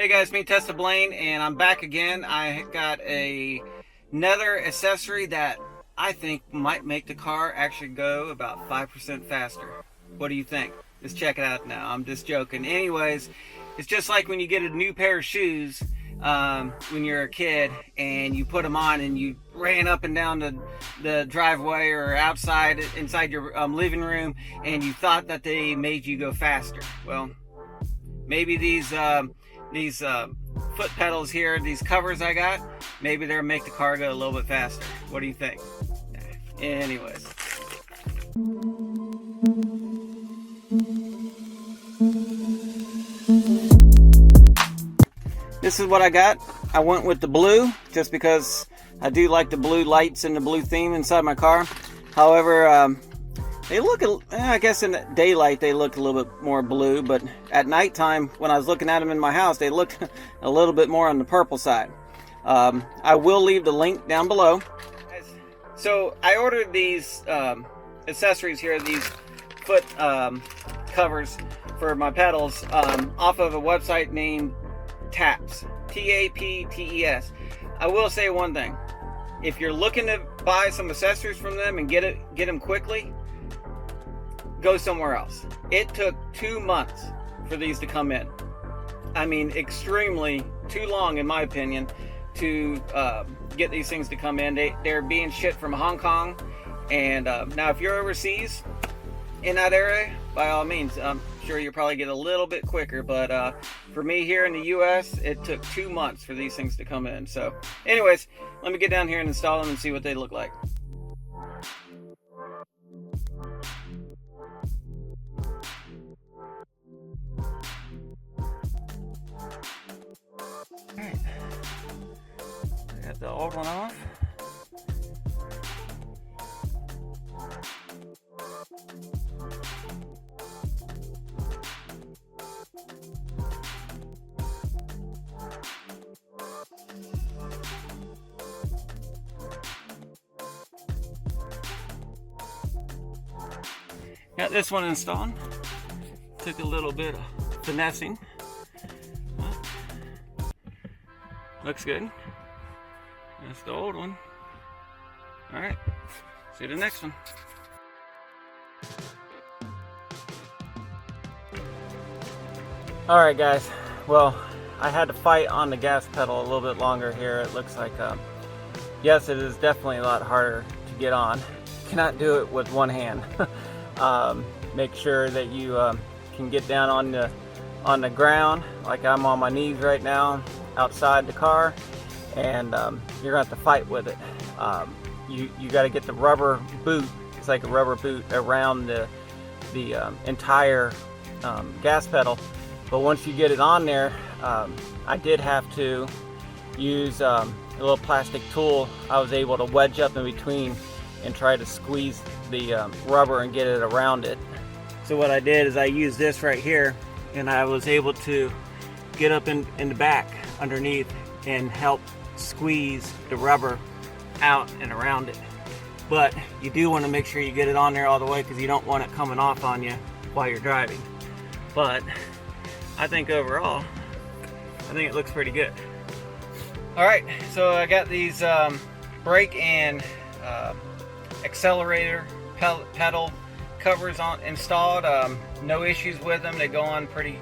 Hey guys, me Testa Blaine, and I'm back again. I got another accessory that I think might make the car actually go about 5% faster. What do you think? Let's check it out now. I'm just joking. Anyways, it's just like when you get a new pair of shoes when you're a kid and you put them on and you ran up and down the driveway or outside inside your living room and you thought that they made you go faster. Well, maybe these foot pedals here, these covers I got, maybe they'll make the car go a little bit faster. What do you think? Anyways. This is what I got. I went with the blue just because I do like the blue lights and the blue theme inside my car. However, they look, I guess in the daylight they look a little bit more blue, but at nighttime when I was looking at them in my house, they looked a little bit more on the purple side. I will leave the link down below. So I ordered these accessories here, these foot covers for my pedals off of a website named Taps, T-A-P-T-E-S. I will say one thing. If you're looking to buy some accessories from them and get them quickly, go somewhere else. It took 2 months for these to come in. I mean, extremely too long in my opinion to get these things to come in. They're being shipped from Hong Kong, and now if you're overseas in that area, by all means, I'm sure you'll probably get a little bit quicker, but for me here in the US, it took 2 months for these things to come in. So anyways, let me get down here and install them and see what they look like. Alright, I got the old one off. Got this one installed. Took a little bit of finessing. Looks good. That's the old one. Alright, see the next one. Alright guys, well, I had to fight on the gas pedal a little bit longer here. It looks like, yes, it is definitely a lot harder to get on. Cannot do it with one hand. Make sure that you can get down on the ground, like I'm on my knees right now outside the car, and you're gonna have to fight with it. You got to get the rubber boot. It's like a rubber boot around the entire gas pedal. But once you get it on there, I did have to use a little plastic tool. I was able to wedge up in between and try to squeeze the rubber and get it around it. So what I did is I used this right here, and I was able to get up in the back underneath and help squeeze the rubber out and around it. But you do want to make sure you get it on there all the way, because you don't want it coming off on you while you're driving. But I think overall, I think it looks pretty good. Alright, so I got these brake and accelerator pedal covers installed. No issues with them. They go on pretty.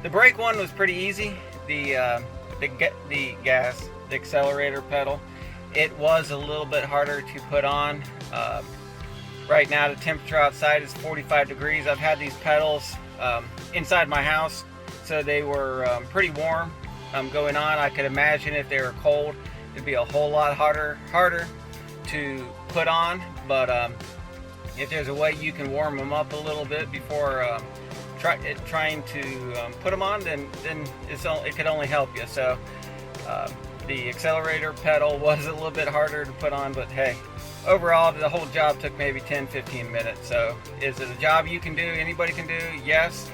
The brake one was pretty easy. The accelerator pedal, it was a little bit harder to put on. Right now the temperature outside is 45 degrees. I've had these pedals inside my house, so they were pretty warm going on. I could imagine if they were cold, it'd be a whole lot harder to put on. But if there's a way you can warm them up a little bit before trying to put them on, then it could only help you. So the accelerator pedal was a little bit harder to put on, but hey, overall the whole job took maybe 10-15 minutes. So is it a job you can do, anybody can do? Yes.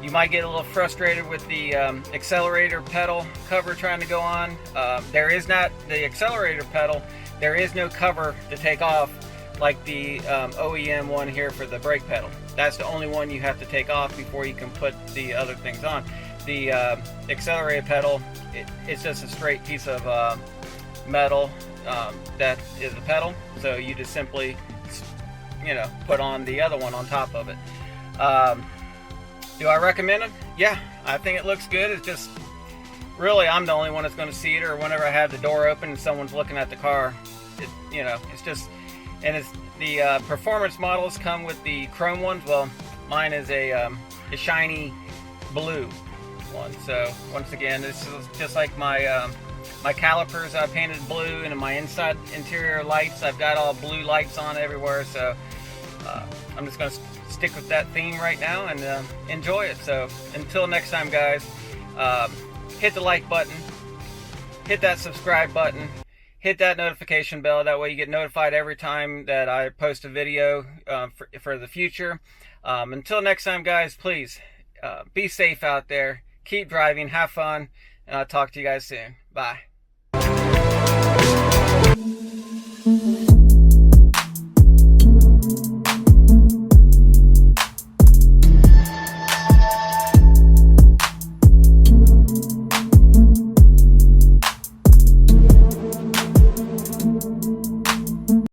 You might get a little frustrated with the accelerator pedal cover trying to go on. There is not the accelerator pedal, there is no cover to take off like the OEM one here for the brake pedal. That's the only one you have to take off before you can put the other things on. The accelerator pedal, it's just a straight piece of metal that is the pedal, so you just simply, you know, put on the other one on top of it. Do I recommend it? Yeah, I think it looks good. It's just, really, I'm the only one that's going to see it, or whenever I have the door open and someone's looking at the car, you know, it's just, and it's the performance models come with the chrome ones. Well, mine is a shiny blue one. So once again, this is just like my my calipers I painted blue, and in my interior lights I've got all blue lights on everywhere. So I'm just going to stick with that theme right now and enjoy it. So until next time, guys, hit the like button, hit that subscribe button, hit that notification bell. That way you get notified every time that I post a video for the future. Until next time, guys, please be safe out there, keep driving, have fun, and I'll talk to you guys soon. Bye.